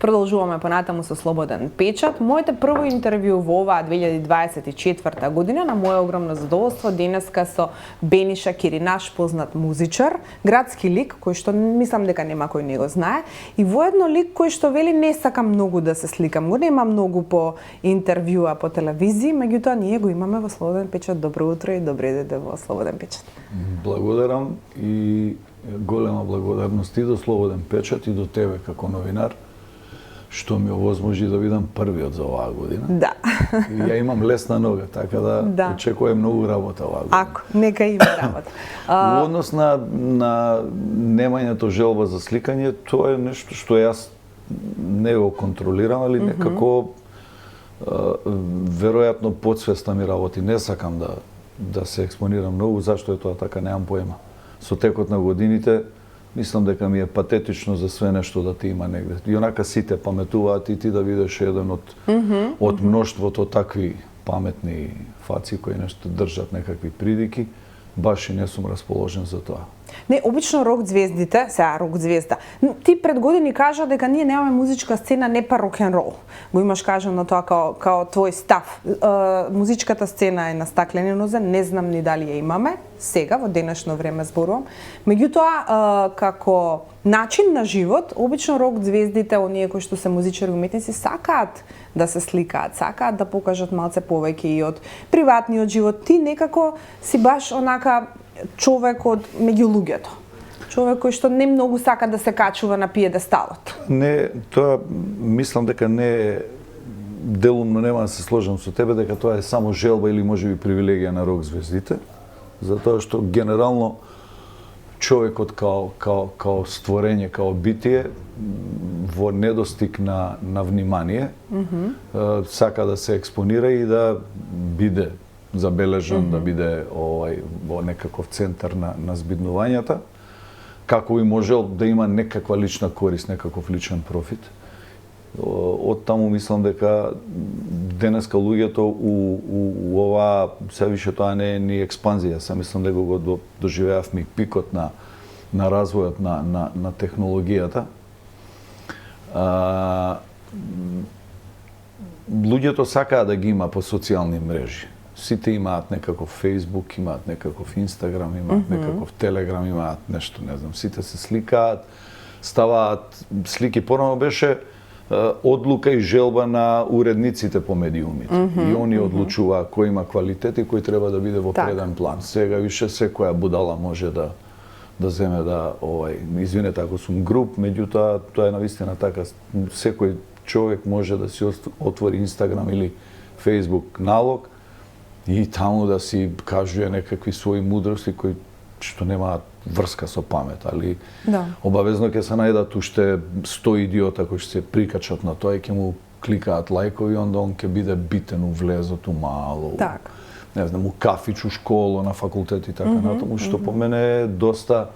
Продолжуваме понатаму со Слободен печат. Моето прво интервју во оваа 2024 година, на моје огромно задоволство, денеска со Бениша Кири, наш познат музичар, градски лик, кој што мислам дека нема кој не го знае, и воедно лик кој што вели не сакам многу да се сликам, го нема многу по интервјуа по телевизија, меѓутоа ние го имаме во Слободен печат. Добро утро и добре дојде во Слободен печат. Благодарам и голема благодарност и до Слободен печат и до тебе како новинар, што ми овозможи да бидам првиот за оваа година. Да. И ја имам лесна нога, така да очекувам многу работа оваа година. Ако, нека има работа. Во однос на немањето желба за сликање, тоа е нешто што јас не го контролирам, али некако веројатно подсвеста ми работи. Не сакам да се експонирам многу, зашто е тоа така, немам поема. Со текот на годините, мислам дека ми е патетично за све нешто да ти има негде. И онака сите паметуваат и ти да видиш еден од мноштвото такви паметни фаци кои нешто држат некакви придики, баш и не сум расположен за тоа. Не, обично рок звездите, сега рок звезда. Ти пред години кажа дека ние немаме музичка сцена, не па рок-н-рол. Го имаш кажано тоа као твој став. Музичката сцена е на стаклени нозе, не знам ни дали ја имаме, сега, во денешно време зборувам. Меѓутоа, како начин на живот, обично рок звездите, оние кои што се музичари и уметници, сакаат да се сликаат, сакаат да покажат малце повеќе и од приватниот живот. Ти некако си баш онака човек од меѓу луѓето. Човек кој што не многу сака да се качува на пиедесталот. Не, тоа мислам дека не е, делумно нема да се сложам со тебе, дека тоа е само желба или можеби привилегија на рок звездите, затоа што генерално човекот као створење, као битие, во недостиг на внимание, сака да се експонира и да биде забележан, да биде во некаков центар на збиднувањата, како и можел да има некаква лична корист, некаков личен профит. Од таму мислам дека денеска луѓето у ова, се више тоа не е ни експанзија, се мислам дека го доживеавме и пикот на развојот на технологијата. Луѓето сакаат да ги има по социјални мрежи. Сите имаат некаков Facebook, имаат некаков Instagram, имаат некаков Telegram, имаат нешто, не знам. Сите се сликаат, ставаат слики. Порано беше одлука и желба на уредниците по медиумите. И они одлучуваат кој има квалитет и кој треба да биде во преден план. Сега више секоја будала може да земе да извинете ако сум груб, меѓутоа тоа е навистина така. Секој човек може да си отвори Instagram или Facebook налог и таму да си кажува некакви своји мудрости кои што немаат врска со памет, али обавезно ќе се најдат уште 100 идиота кои ќе се прикачат на тоа и ќе му кликаат лајкови, онда он ќе биде битен у влезот, у мало, не знам, у кафич, у школа, на факултет и така натаму, што по мене е доста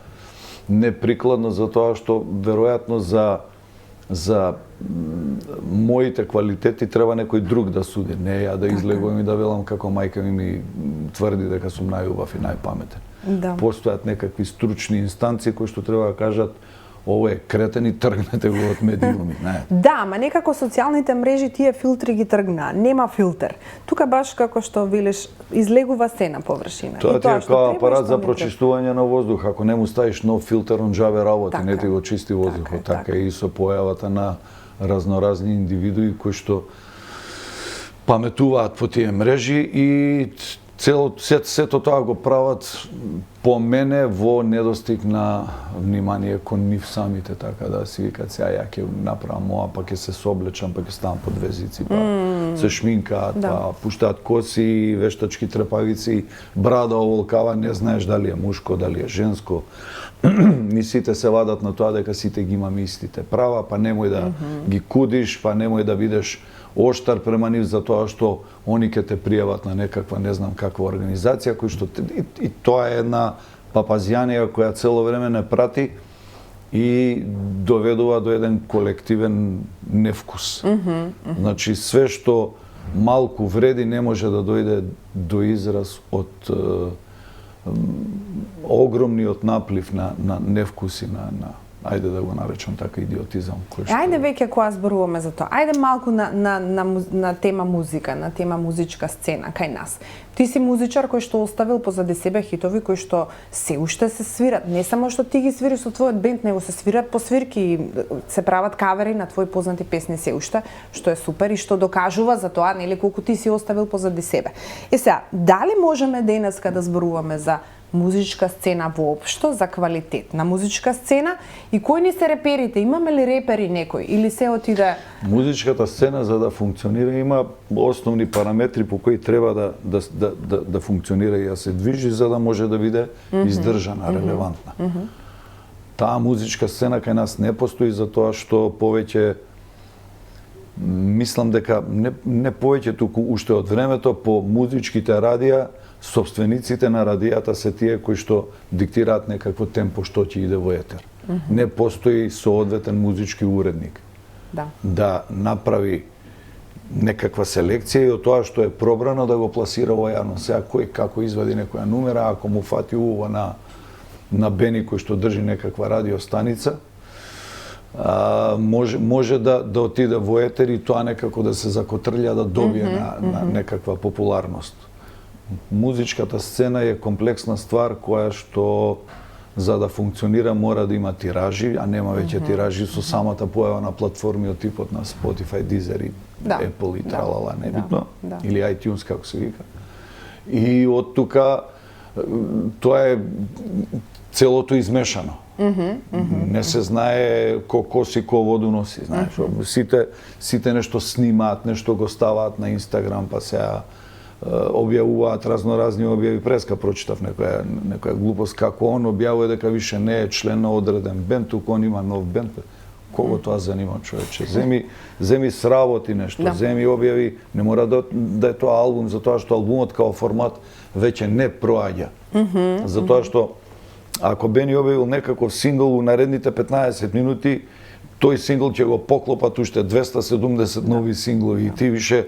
неприкладно за тоа што веројатно за моите квалитети треба некој друг да суди, не ја да излегувам и да велам како мајка ми тврди дека сум најубав и најпаметен. Постојат некакви стручни инстанции кои што треба да кажат ово е кретен и тргнете го од медиуми. Да, ма некако социјалните мрежи тие филтри ги тргнаа. Нема филтер. Тука баш како што велиш, излегува се на површина. Тоа ти е како апарат за прочистување на воздух. Ако не му ставиш нов филтер, он џабе работи, не ти го чисти воздухот. Така и со појавата на разноразни индивидуи кои што паметуваат по тие мрежи и сето тоа го прават по мене во недостиг на внимание кон нив самите, така да си викаат сега ја ќе направам ова, па ќе се соблечам, па ќе ставам подвезици, па се шминкаат, па пуштаат коси, вештачки трепавици, брада оволкава, не знаеш дали е мушко, дали е женско. Ни сите се вадат на тоа дека сите ги имаме истите права, па немој да ги кудиш, па немој да бидеш оштар према нив за тоа што они ќе те пријават на некаква не знам каква организација кој што и тоа е една папазјанија која цело време не прати и доведува до еден колективен невкус. Значи све што малку вреди не може да дојде до израз од огромниот наплив на невкуси, ајде да го наречам така, идиотизам. Ајде веќе кога зборуваме за тоа. Ајде малку на тема музика, на тема музичка сцена кај нас. Ти си музичар кој што оставил позади себе хитови кои што се уште се свират. Не само што ти ги свириш со твојот бенд, него се свират по свирки и се прават кавери на твои познати песни се уште, што е супер и што докажува за тоа, нели, колку ти си оставил позади себе. Е сега, дали можеме денеска да зборуваме за музичка сцена воопшто, за квалитет на музичка сцена и кои ни се реперите? Имаме ли репери некој или се отиде? Музичката сцена за да функционира има основни параметри по кои треба да функционира и да се движи за да може да биде издржана, релевантна. Таа музичка сцена кај нас не постои за тоа што повеќе мислам дека не повеќе туку уште од времето по музичките радија собствениците на радијата се тие кои што диктираат некакво темпо што ќе иде во етер. Не постои соодветен музички уредник да направи некаква селекција и од тоа што е пробрано да го пласира во јавност. Сега кој како извади некоја нумера, ако му фати уво на Бени кој што држи некаква радиостаница, може да отиде во етер и тоа некако да се закотрља да добие на некаква популарност. Музичката сцена е комплексна ствар која што за да функционира мора да има тиражи, а нема веќе тиражи со самата појава на платформи од типот на Spotify, Deezer и Apple и тралала, небитно, или iTunes како се вика. И од тука тоа е целото измешано. Не се знае ко коси, ко воду носи, знаеш. Сите нешто снимаат, нешто го ставаат на Инстаграм, па сега објавуваат разноразни објави. Преска прочитав некоја глупост како он објавува дека више не е член на одреден бенд, туку он има нов бенд. Кого тоа занима, човече? Земи сработи нешто, земи објави, не мора да е тоа албум, затоа што албумот као формат веќе не проаѓа. Затоа што ако Бени објавил некаков сингл у наредните 15 минути, тој сингл ќе го поклопат уште 270 нови синглови и ти више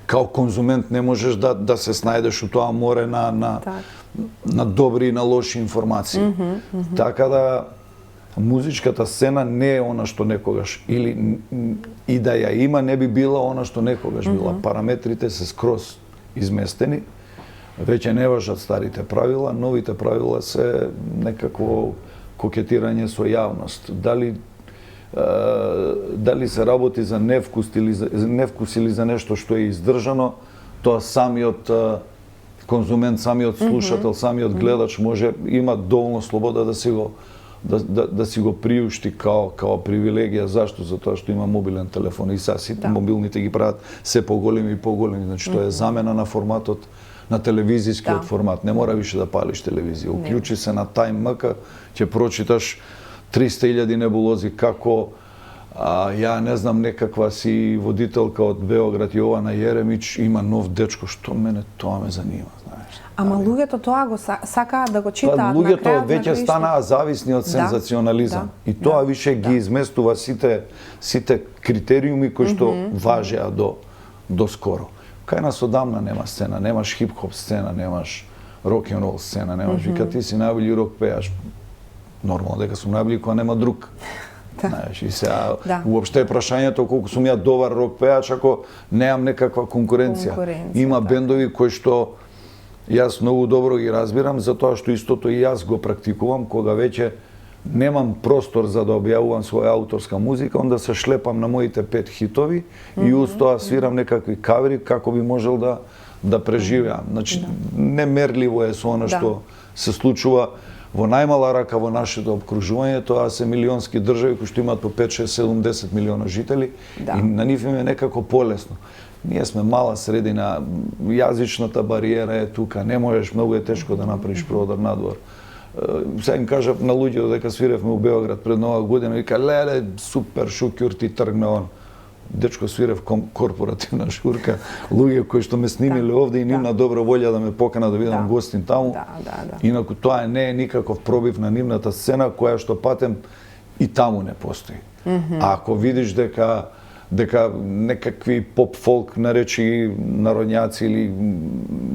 као конзумент не можеш да се снајдеш у тоа море на добри и на лоши информации. Така да музичката сцена не е она што некогаш, или и да ја има не би била она што некогаш била. Параметрите се скроз изместени. Веќе не важат старите правила, новите правила се некакво кокетирање со јавност. Дали се работи за невкус или за нешто што е издржано, тоа самиот конзумент, самиот слушател, самиот гледач има доволно слобода да си го приушти као привилегија. Зашто? Затоа што има мобилен телефон и сега сите мобилните ги прават се поголеми и поголеми. Значи тоа е замена на форматот, на телевизискиот формат. Не мора више да палиш телевизија. Уклучи се на Time МК, ќе прочиташ 300.000 небулози како ја не знам некаква си водителка од Београд Јована Јеремич има нов дечко, што мене тоа ме занима, знаеш. Ама луѓето тоа го сакаат да го читаат. Луѓето веќе станаа зависни од сензационализам и тоа више ги изместува сите критериуми кои што важеа до скоро. Кај нас одамна нема сцена, немаш хип-хоп сцена, немаш рок-н-рол сцена, немаш вика ти си најбољи рок пејаш. Нормално дека сум најбољи кога нема друг. Знаеш, и сега уопште е прашањето колку сум ја добар рок пејач ако немам некаква конкуренција. Има бендови кои што јас многу добро ги разбирам, затоа што истото и јас го практикувам кога веќе немам простор за да објавувам своја авторска музика, онда се шлепам на моите 5 хитови и уз тоа свирам некакви кавери како би можел да преживеам. Значи, немерливо е со она што се случува во најмала рака во нашето обкружување. Тоа се милионски држави кои што имаат по 5, 6, 7, 10 милиона жители и на нив им е некако полесно. Ние сме мала средина, јазичната бариера е тука, не можеш, многу е тешко да направиш продар надвор. Сега им кажав на луѓето дека свиревме у Београд пред Нова година, вика, леле, супер шукјур ти тргна он. Дечко, свирев корпоративна шурка, луѓе кои што ме снимиле овде и нивна добра волја да ме покана да бидам гостин таму. Инаку тоа не е никаков пробив на нивната сцена која што патем и таму не постои. А ако видиш дека некакви поп-фолк наречи народњаци или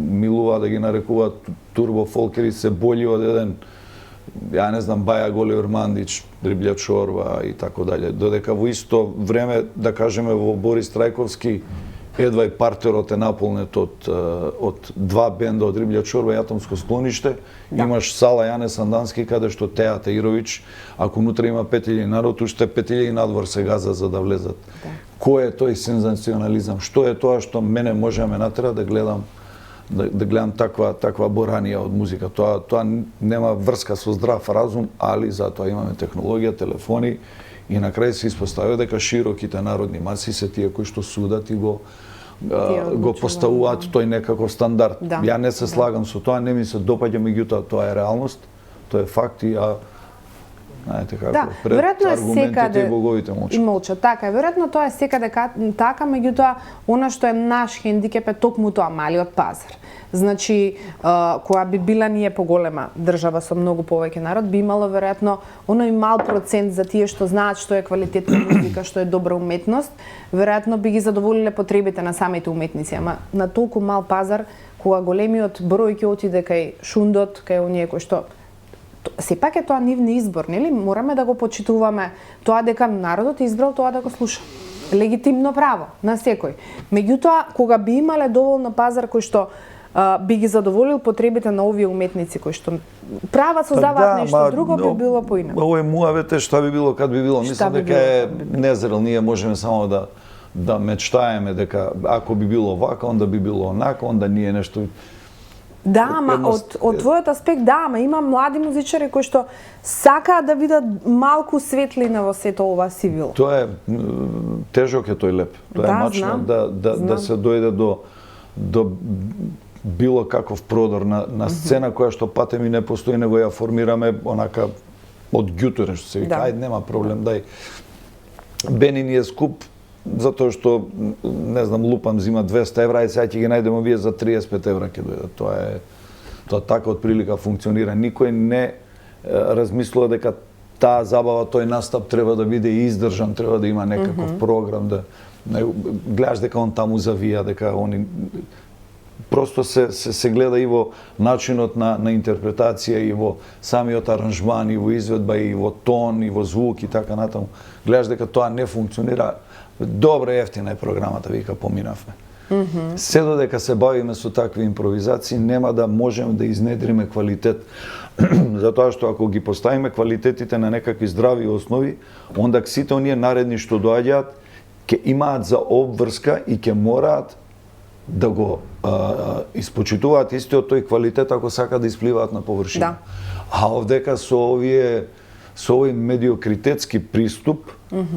милува да ги нарекуваат турбо-фолкери се бољи од еден ја не знам, Баја Голиор Мандич, Риблја чорба и така дале. Додека во исто време, да кажеме, во Борис Трајковски, едва и партерот е наполнет од два бенда од Риблја чорба и Атомско склониште. Да. Имаш сала Јане Сандански, каде што Теја Таировиќ, ако внутре има 5000 народ, уште 5000 надвор се газа за да влезат. Да. Кој е тој сензационализам? Што е тоа што мене може да ме натера да гледам таква боранија од музика? Тоа нема врска со здрав разум, али затоа имаме технологија, телефони и на крај се испоставува дека широките народни маси се тие кои што судат и го поставуваат тој некаков стандард. Да. Ја не се слагам со тоа, не ми се допаѓа, меѓутоа тоа е реалност, тоа е факт и ја знаете како, пред аргументите и боговите молчат. Така, веројатно тоа е секаде така, меѓутоа, она што е наш хендикеп е токму тоа, малиот пазар. Значи, која би била ние поголема држава со многу повеќе народ, би имало веројатно оној мал процент за тие што знаат што е квалитетна музика, што е добра уметност, веројатно би ги задоволиле потребите на самите уметници, ама на толку мал пазар, кога големиот број ќе отиде кај шундот, кај оние кои што сепак е тоа нивни избор, нели? Мораме да го почитуваме тоа дека народот избрал тоа да го слуша. Легитимно право на секој. Меѓутоа, кога би имале доволно пазар кој што би ги задоволил потребите на овие уметници кои што прават, создаваат нешто друго, би било поинакво. Овој муавете што би било, кад би било, мислам дека е незрел, ние можеме само да мечтаеме дека ако би било вака, онда би било онака, онда ние нешто. Да, ама од твојот аспект, да, ама има млади музичари кои што сакаат да видат малку светлина во сето ова сивило. Тоа е тежок е тој леп. Тоа е мачно да се дојде до било каков продор на сцена која што патем и не постои, него ја формираме онака од ѓутуре, што се вика, ајде нема проблем, дај. Бени ни е скуп затоа што, не знам, лупам, зима 200 евра и сега ќе ги најдемо вие за 35 евра ќе дојдат. Тоа така од прилика функционира. Никој не размислува дека таа забава, тој настап треба да биде издржан, треба да има некаков програм, да гледаш дека он таму завија, дека они просто се гледа и во начинот на интерпретација, и во самиот аранжман, и во изведба, и во тон, и во звук и така натаму. Гледаш дека тоа не функционира. Добра ефтина е програмата, вика, поминавме. Се додека се бавиме со такви импровизации, нема да можеме да изнедриме квалитет. Затоа што ако ги поставиме квалитетите на некакви здрави основи, онда сите оние наредни што доаѓаат ќе имаат за обврска и ќе мораат да го испочитуваат истиот тој квалитет ако сакаат да испливаат на површина. Да. А овдека со овој медиокритетски приступ,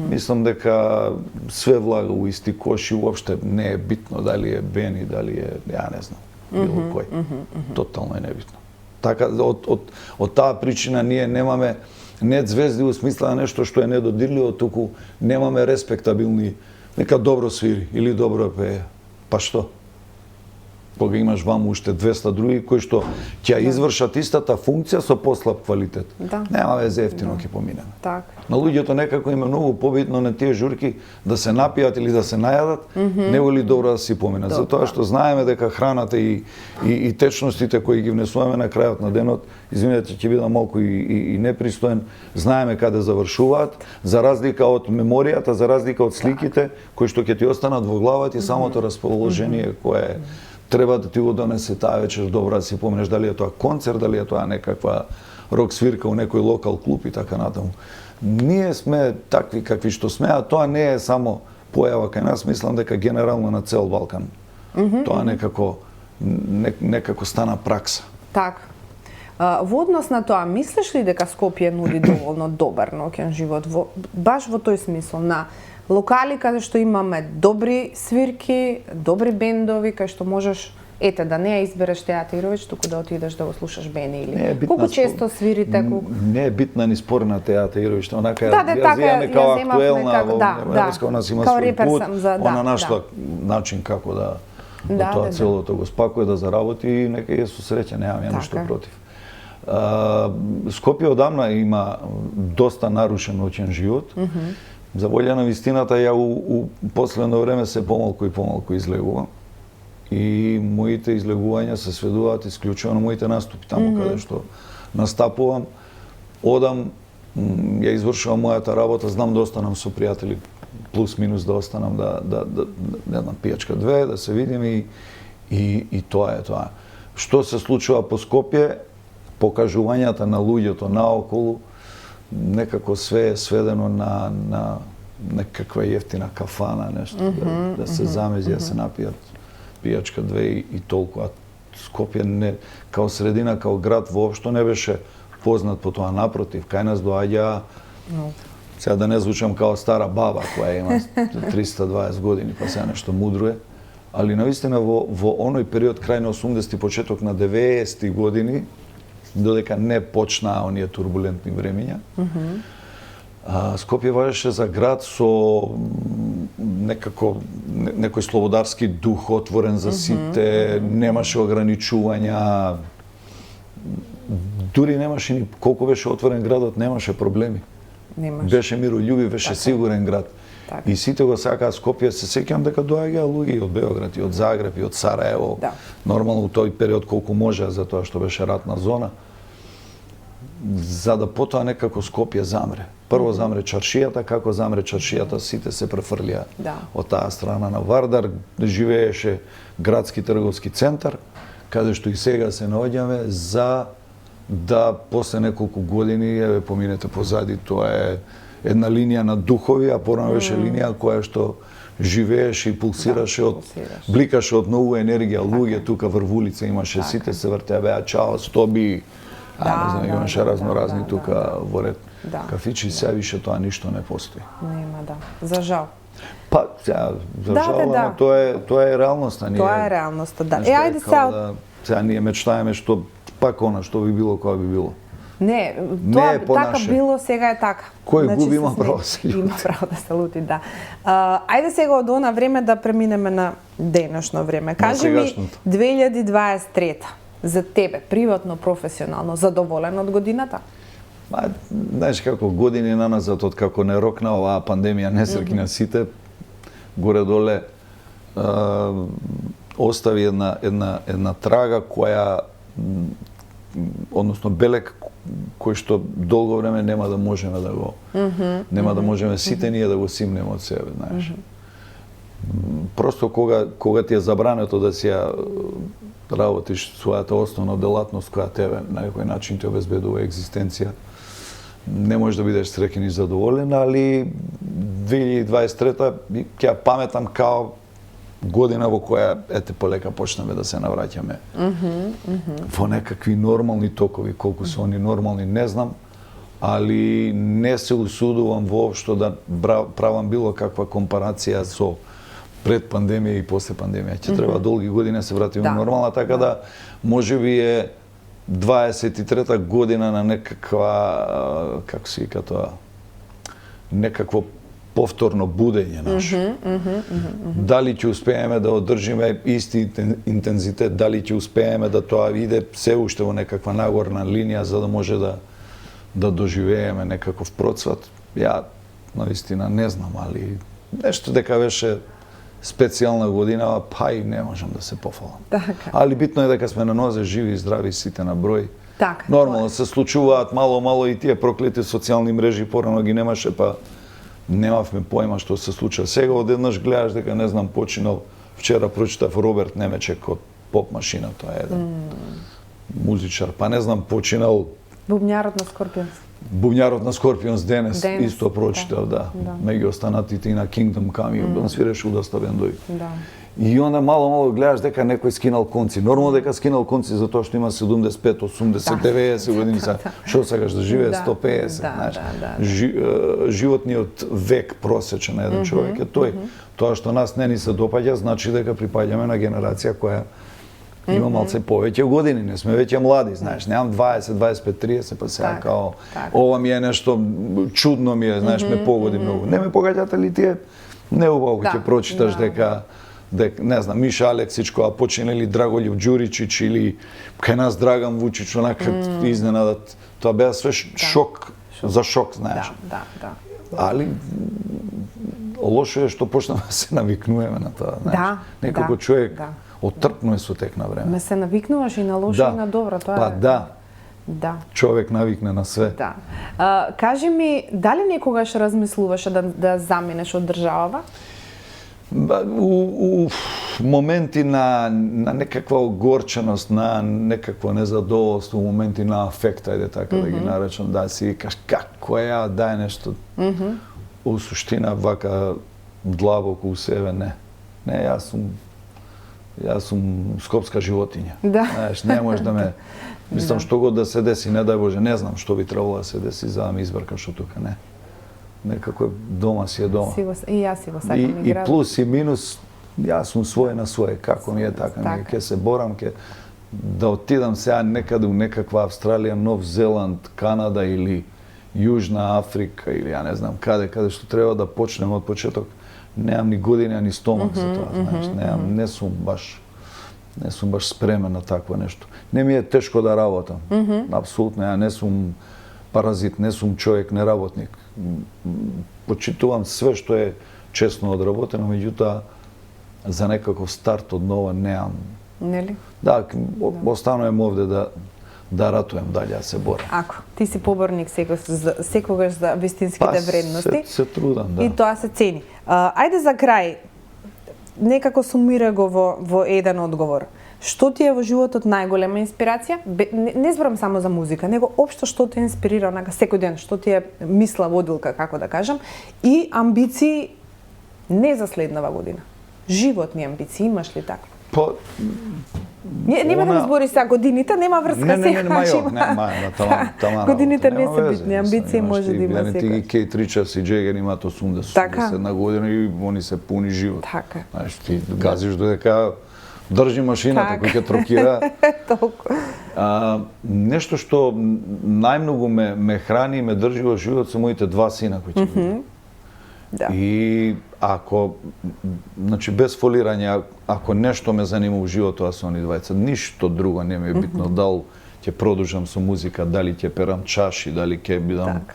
мислам дека све влага у исти кош и уопште не е битно дали е Бени, дали е, ја не знам, било кој. Тотално е небитно. Така, од таа причина ние немаме не звезди у смисла на нешто што е недодирливо, туку немаме респектабилни, нека добро свири или добро пее. Па што? Кога имаш ваму уште 200 други кои што ќе извршат истата функција со послаб квалитет. Да. Нема везе, ефтино ќе поминеме. Так. На луѓето некако им е многу побитно на тие журки да се напијат или да се најадат, него ли добро да си поминат. Затоа што знаеме дека храната и течностите кои ги внесуваме на крајот на денот, извинете, ќе бидам малку и непристоен, знаеме каде завршуваат, за разлика од меморијата, за разлика од сликите кои што ќе ти останат во главата и самото расположение кое треба да ти го донесе таа вечер добра да си поминеш, дали е тоа концерт, дали е тоа некаква рок свирка у некој локал клуб и така натаму. Ние сме такви какви што сме, а тоа не е само појава кај нас, мислам дека генерално на цел Балкан. Тоа некако стана пракса. Така. Во однос на тоа, мислиш ли дека Скопје нуди доволно добар ноќен живот, баш во тој смисол, на локали каде што имаме добри свирки, добри бендови, кај што можеш да не ја избереш Теја Таировиќ, туку да отидеш да го слушаш Бени или колку често свирите? Не е битна ни спорна Теја Таировиќ, онака ја земаме као актуелна во Европска, нас има свој пут, она нашла начин како да тоа целото го спакува, да заработи и нека е со среќа, немам ја ништо против. Скопје одамна има доста нарушен ноќен живот. За волја на вистината, ја у последно време се помалку и помалку излегувам. И моите излегувања се сведуваат исклучено на моите наступи, таму каде што настапувам. одам, ја извршувам мојата работа, знам да останам со пријатели, плюс минус да останам не знам, пијачка 2, да се видим и тоа е тоа. Што се случува по Скопје, покажувањата на луѓето наоколу, некако све е сведено на некаква ефтина кафана, нешто, да се замези, да се напијат пијачка 2 и толку. Скопје не, као средина, као град, воопшто не беше познат по тоа. Напротив, кај нас доаѓа, сега да не звучам као стара баба која има 320 години, па сега нешто мудро е, али навистина во оној период, крај на 80-ти, почеток на 90-ти години, додека не почнаа оние турбулентни времења, Скопје важеше за град со некој слободарски дух, отворен за сите, немаше ограничувања, дури немаше ни колку беше отворен градот, немаше проблеми. Беше мирољубив, беше сигурен град. И сите го сакаа Скопје. Се сеќавам дека доаѓаа луѓе од Београд и од Загреб и од Сараево. Нормално у тој период колку може, затоа што беше ратна зона, за да потоа некако Скопје замре. Прво замре чаршијата, како замре чаршијата, сите се префрлија од таа страна на Вардар, живееше градски трговски центар, каде што и сега се наоѓаме, за да после неколку години, еве поминете позади, тоа е една линија на духови, а порано беше линија која што живееше и пулсираше бликаше од нову енергија, луѓе тука врв улица имаше, сите се вртеа, беа чао, стоби, не знам, имаше разни тука во ред кафичи, сега више тоа ништо не постои. Нема, за жал. Па, сега, за жал, ама тоа е реалноста. Тоа е реалноста, да. Ајде сега... Сега ние мечтаеме што пак она што би било, кога би било. Не, тоа така било, сега е така. Кој губи има право да се лути. Има право да се лути, да. Ајде сега од она време да преминеме на денешно време. Кажи ми, 2023 за тебе, приватно, професионално, задоволен од годината? Знаеш како, години наназад, од како не рокна оваа пандемија, несреќи на сите, горе-доле остави една трага која, односно белег кој што долго време нема да можеме да го нема да можеме сите ние да го симнеме од себе, знаеш. Просто кога ти е забрането да си ја работиш својата основна делатност која тебе на некој начин ти обезбедува екзистенција, не можеш да бидеш среќен и задоволен, али 2023-та ќе ја паметам као година во која ете полека почнеме да се навраќаме во некакви нормални токови. Колку се они нормални не знам, али не се усудувам воопшто да правам било каква компарација со пред пандемија и после пандемија. Ќе треба долги години да се вратиме нормална, така да можеби е 23-та година на некаква, како се вика тоа, некакво повторно будење наше. Дали ќе успееме да одржиме исти интензитет, дали ќе успееме да тоа иде се уште во некаква нагорна линија за да може да доживееме некаков процват. Ја навистина не знам, али нешто дека беше специјална година, па и не можам да се пофалам. Али битно е дека сме на нозе, живи и здрави, сите на број. Нормално се случуваат мало и тие проклети социјални мрежи, порано ги немаше, па немавме појма што се случува. Сега одеднаш гледаш дека, не знам, починал, вчера прочитав Роберт Немечек од Поп Машина, тоа е еден музичар, па не знам, починал Бубњарот на Скорпионс. Бубњарот на Скорпионс денес исто прочитав, да. Меѓу останатите и на Kingdom Come, он свиреше удоста бендови. И онда мало гледаш дека некој скинал конци. Нормално дека скинал конци затоа што има 75, 80, 90 години са. Што сакаш да живее 150, знаеш. Животниот век просечен на еден човек е тој. Тоа што нас не ни се допаѓа значи дека припаѓаме на генерација која има малце повеќе години, не сме веќе млади, знаеш, немам 20, 25, 30, па сега као ова ми е нешто чудно ми е, знаеш, ме погоди многу. Не ме погаѓаат ли тие неубаво ќе прочиташ дека не знам, Миша Алексич која почина или Драголјуб Ѓуричич или кај нас Драган Вучич, онака изненадат. Тоа беа све шок за шок, знаеш. Али лошо е што почнаме да се навикнуваме на тоа, знаеш. Некако човек отрпно е со тек на време. Ме се навикнуваш и на лошо и на добро, тоа е. Па да. Да. Човек навикне на све. Да. Кажи ми, дали некогаш размислуваше да заминеш од државава? У моменти на некаква огорченост, на некакво незадоволство, моменти на афект, ајде така да ги наречам, да си викаш како ја дај нешто. У суштина вака длабоко у себе не. Не, јас сум скопска животиња. Да. Знаеш, не можеш да ме мислам што god да се деси, не дај Боже, не знам што би требало да се деси за да ме избркаш од тука, не. Некако е дома си е дома. И јас си го сакам и И град. плюс и минус, јас сум свој на свој, како ми е така, ќе се борам, да отидам сега некаде у некаква Австралија, Нов Зеланд, Канада или Јужна Африка или ја не знам каде што треба да почнем од почеток. Немам ни година, ни стомак за тоа, знаеш, не сум баш спремен на такво нешто. Не ми е тешко да работам. Апсолутно, ја не сум паразит, не сум човек неработник. Почитувам све што е честно одработено, меѓутоа за некаков старт од нова неам. Нели? Да, останувам овде да ратуем дале, да се борам. Ако, ти си поборник секогаш за вистинските вредности. Се трудам, да. И тоа се цени. Ајде за крај, некако сумира го во еден одговор. Што ти е во животот најголема инспирација? Не зборам само за музика, него општо што те инспирира онака секој ден, што ти е мисла водилка, како да кажам, и амбиции не за следнава година. Животни амбиции имаш ли така? Нема да збори сега годините, нема врска сега. Годините не се битни, амбиции може да има секој. Ти ги Кейт Ричардс и Джегер имаат 80 на година и они се пуни живот. Така. Знаеш, ти газиш додека држи машината која ќе трокира. Толку. Нешто што најмногу ме храни и ме држи во живот се моите два сина кои ќе бидат. Да. И ако, значи без фолирање, ако нешто ме занима во животот, тоа се они двајца. Ништо друго не ми е битно. Дали ќе продолжам со музика, дали ќе перам чаши, дали ќе бидам,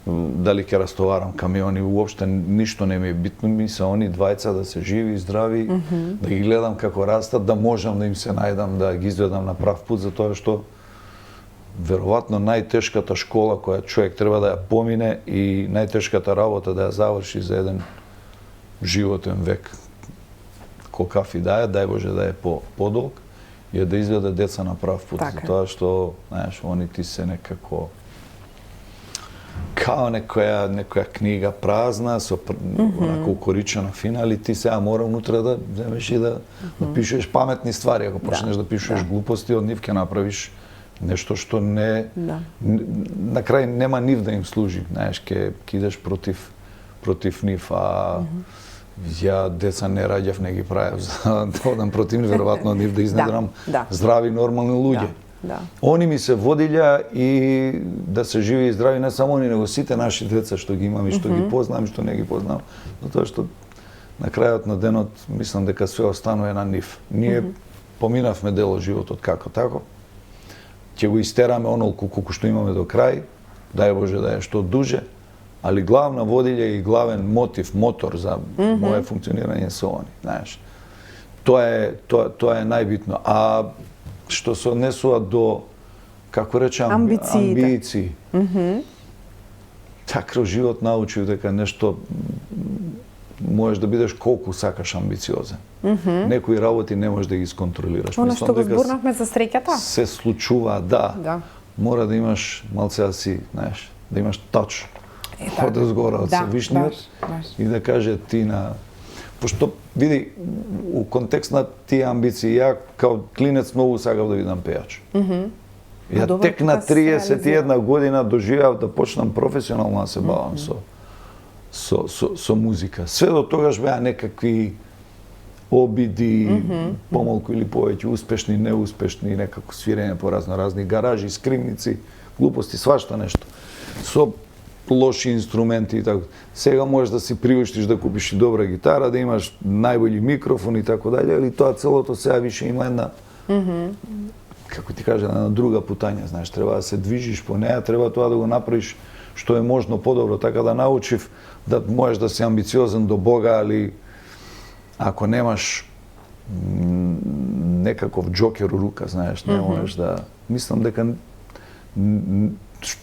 дали ќе растоварам камиони, уопште ништо не ми е битно. Ми се они двајца да се живи и здрави, да ги гледам како растат, да можам да им се најдам, да ги изведам на прав пат, затоа што веројатно најтешката школа која човек треба да ја помине и најтешката работа да ја заврши за еден животен век. Колкав и да е, дај Боже да е подолг, е да изведе деца на прав пат. Затоа што, знаеш, они ти се некако као некоја книга празна, со онако укоричена финал и ти сега мора унутре да земеш и да пишеш паметни ствари. Ако почнеш да пишеш глупости, од нив ќе направиш нешто што не на крај нема нив да им служи, знаеш, ќе идеш против нив, ја деца не раѓав, не ги правев за да одам против нив, веројатно нив да изнедрам здрави нормални луѓе. Они ми се водилја и да се живи и здрави не само они, него сите наши деца што ги имам и што ги познавам и што не ги познавам, затоа што на крајот на денот мислам дека све останува на нив. Ние поминавме дел од животот како тако. Ќе го истераме онолку колку што имаме до крај, дај Боже да е што дуже, али главна водилја и главен мотор за мое функционирање се они, знаеш. Тоа е најбитно. А што се однесува до, како речам, амбиции. Така живот научив дека нешто можеш да бидеш колку сакаш амбициозен. Некои работи не можеш да ги сконтролираш. Оно што го зборнавме за среќата? Се случува, да. Мора да имаш малце да си, знаеш, да имаш тач од згора од Севишниот и да каже ти на... Пошто, види, у контекст на тие амбиции, ја као клинец многу сакав да бидам пејач. Ја тек на 31 година доживеав да почнам професионално да се бавам со музика. Све до тогаш беа некакви обиди, помалку или повеќе успешни, неуспешни, некако свирење по разни гаражи, скривници, глупости, свашта нешто. Со лоши инструменти и така. Сега можеш да си приуштиш да купиш и добра гитара, да имаш најбољи микрофон и така дале, али тоа целото сега више има една како ти кажа, една друга путања, знаеш, треба да се движиш по неа, треба тоа да го направиш што е можно подобро, така да научив да можеш да си амбициозен до Бога, али ако немаш некаков џокер у рука, знаеш, не можеш да... Мислам дека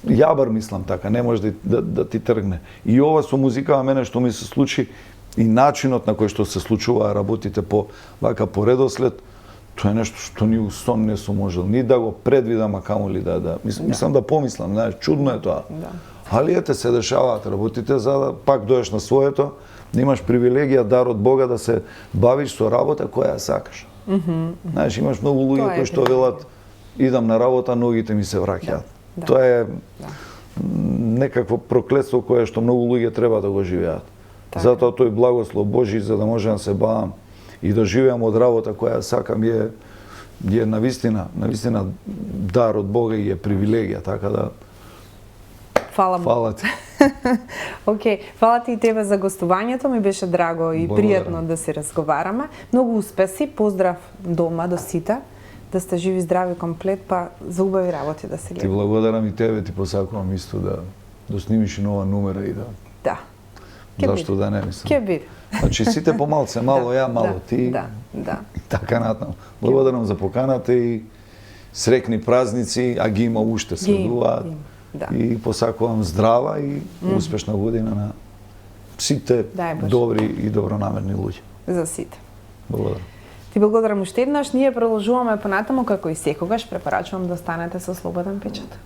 Ја бар мислам така, не може да ти тргне. И ова со музикава мене што ми се случи и начинот на кој што се случува работите по редослед, тоа е нешто што ни у сон не сум можел ни да го предвидам, а камоли мислам да помислам, знаеш, чудно е тоа. Да. Али ете се дешаваат работите за да пак доеш на своето, да имаш привилегија, дар од Бога да се бавиш со работа која ја сакаш. Знаеш, имаш многу луѓе кои што велат идам на работа, ногите ми се враќаат. Да. Тоа е некакво проклетство кое што многу луѓе треба да го живеат. Затоа тој благослов Божи за да можам да се бавам и да живеам од работа која сакам е навистина дар од Бога и е привилегија, така да фала ти. Океј, фала ти и тебе за гостувањето, ми беше драго и пријатно да се разговараме. Многу успеси, поздрав дома до сите, да сте живи, здрави, комплет, па за убави работи да се гледа. Ти благодарам и тебе, ти посакувам исто да снимиш и нова номера и да. Да. Зашто да не мислам. Ке биде. Значи сите помалце, мало ја, мало ти. Да. Така натаму. Благодарам за поканата и срекни празници, а ги има уште следуваат. Да. И посакувам здрава и успешна година на сите добри и добронамерни луѓе. За сите. Благодарам. Ти благодарам уште еднаш. Ние продолжуваме понатаму како и секогаш. Препорачувам да останете со Слободен печат.